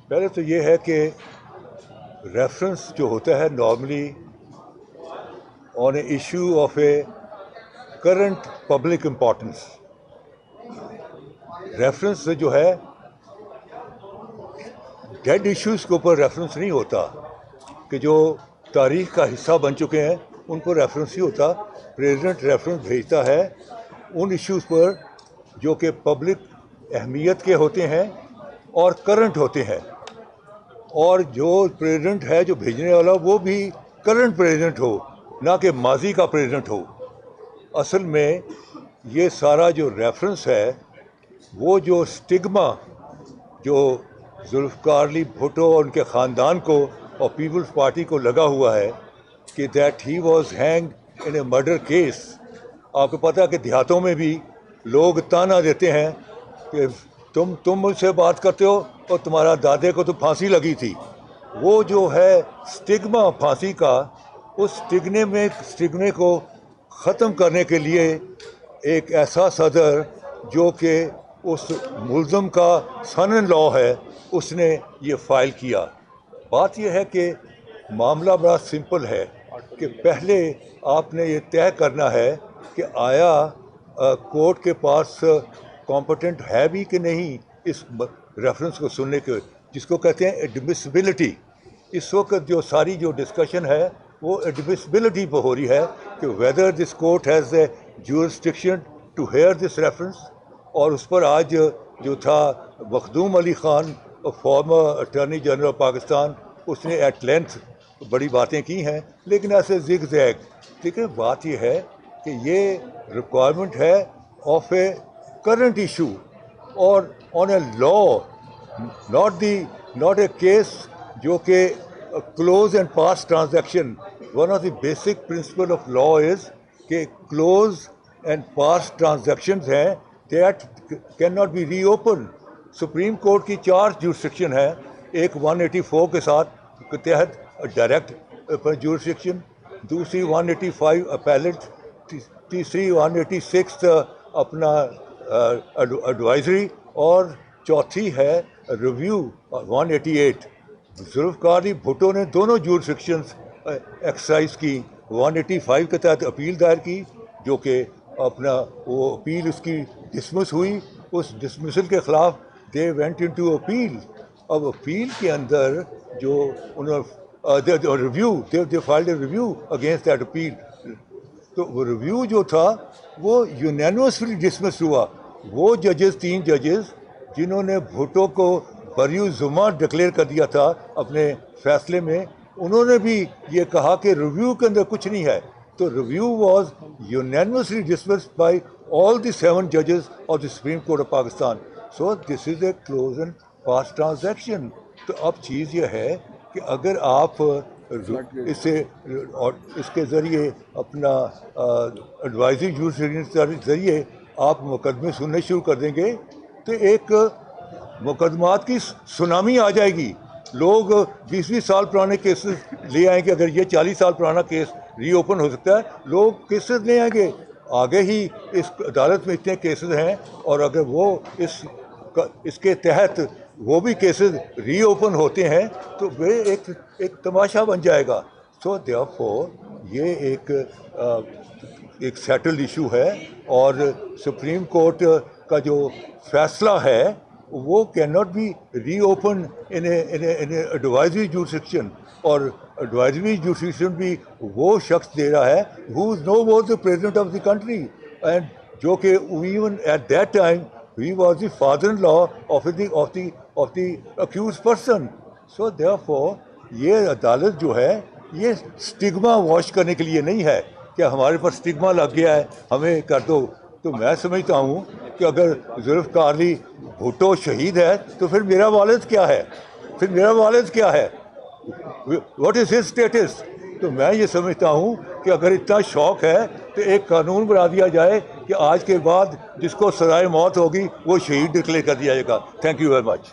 پہلے تو یہ ہے کہ ریفرنس جو ہوتا ہے normally on a issue of a current public importance, reference سے جو ہے ڈیڈ ایشوز کے اوپر ریفرنس نہیں ہوتا کہ جو تاریخ کا حصہ بن چکے ہیں ان کو ریفرنس ہی ہوتا. پریزیڈنٹ ریفرنس بھیجتا ہے ان ایشوز پر جو کہ پبلک اہمیت کے ہوتے ہیں اور کرنٹ ہوتے ہیں، اور جو پریزیڈنٹ ہے جو بھیجنے والا وہ بھی کرنٹ پریزیڈنٹ ہو، نہ کہ ماضی کا پریزیڈنٹ ہو. اصل میں یہ سارا جو ریفرنس ہے وہ جو اسٹگما جو ذوالفقار علی بھٹو اور ان کے خاندان کو اور پیپلز پارٹی کو لگا ہوا ہے کہ that he was hang in a murder case. آپ کو پتہ ہے کہ دیہاتوں میں بھی لوگ تانا دیتے ہیں کہ تم مجھ سے بات کرتے ہو اور تمہارا دادے کو تو پھانسی لگی تھی. وہ جو ہے اسٹگما پھانسی کا، اس اسٹگمے کو ختم کرنے کے لیے ایک ایسا صدر جو کہ اس ملزم کا سن ان لا ہے اس نے یہ فائل کیا. بات یہ ہے کہ معاملہ بڑا سمپل ہے کہ پہلے آپ نے یہ طے کرنا ہے کہ آیا کورٹ کے پاس کمپٹنٹ ہے بھی کہ نہیں اس ریفرنس کو سننے کے، جس کو کہتے ہیں ایڈمسبلٹی. اس وقت جو ساری جو ڈسکشن ہے وہ ایڈمسبلٹی پہ ہو رہی ہے کہ whether this court has a jurisdiction to hear this reference. اور اس پر آج جو تھا Makhdoom Ali Khan former attorney general of Pakistan, اس نے ایٹ لینتھ بڑی باتیں کی ہیں لیکن ایسے زگ زیگ. لیکن بات یہ ہے کہ یہ ریکوائرمنٹ ہے آف اے کرنٹ ایشو اور آن اے لا، ناٹ اے کیس جو کہ closed and past transaction. One of the basic principle of law is کہ کلوز اینڈ پاس ٹرانزیکشنز ہیں that can not be reopen. Supreme court کی 4 jurisdiction ہے، ایک 184 کے ساتھ کے تحت ڈائریکٹ جورسڈکشن، دوسری 185 اپیلٹ، تیسری 186 اپنا ایڈوائزری، اور چوتھی ہے ریویو 188. ذوالفقار علی بھٹو نے دونوں جورسڈکشنز ایکسرسائز کی. 185 کے تحت اپیل دائر کی جو کہ اپنا وہ اپیل اس کی ڈسمس ہوئی. اس ڈسمسل کے خلاف دے وینٹ انٹو اپیل. اب اپیل کے اندر جو انہوں review they filed a review against that appeal. تو وہ ریویو جو تھا وہ یونینیمسلی ڈسمس ہوا. وہ ججز 3 ججز جنہوں نے بھٹو کو بری ذمہ ڈکلیئر کر دیا تھا اپنے فیصلے میں، انہوں نے بھی یہ کہا کہ ریویو کے اندر کچھ نہیں ہے. تو review was unanimously dismissed by all the 7 judges of the Supreme Court of Pakistan. So this is a close and pass transaction. تو اب چیز یہ ہے کہ اگر آپ اس کے ذریعے اپنا ایڈوائزری جورسڈکشن کے ذریعے آپ مقدمے سننے شروع کر دیں گے تو ایک مقدمات کی سونامی آ جائے گی. لوگ 20 سال پرانے کیسز لے آئیں گے. اگر یہ 40 سال پرانا کیس ری اوپن ہو سکتا ہے، لوگ کیسز لے آئیں گے. آگے ہی اس عدالت میں اتنے کیسز ہیں، اور اگر وہ اس کے تحت وہ بھی کیسز ری اوپن ہوتے ہیں تو وہ ایک تماشا بن جائے گا. سو دیئرفور یہ ایک سیٹلڈ ایشو ہے، اور سپریم کورٹ کا جو فیصلہ ہے وہ can not be reopen in advisory jurisdiction. اور ایڈوائزری جورسڈکشن بھی وہ شخص دے رہا ہے who is no more the president of the country, and جو کہ even at that time he was the father-in-law of the accused person. So therefore یہ عدالت جو ہے یہ اسٹگما واش کرنے کے لیے نہیں ہے کہ ہمارے پر اسٹگما لگ گیا ہے ہمیں کر دو. تو میں سمجھتا ہوں کہ اگر ذوالفقار علی بھٹو شہید ہے تو پھر میرا والد کیا ہے، واٹ از ہز اسٹیٹس. تو میں یہ سمجھتا ہوں کہ اگر اتنا شوق ہے تو ایک قانون بنا دیا جائے کہ آج کے بعد جس کو سزائے موت ہوگی وہ شہید ڈکلیئر کر دیا جائے گا. Thank you very much.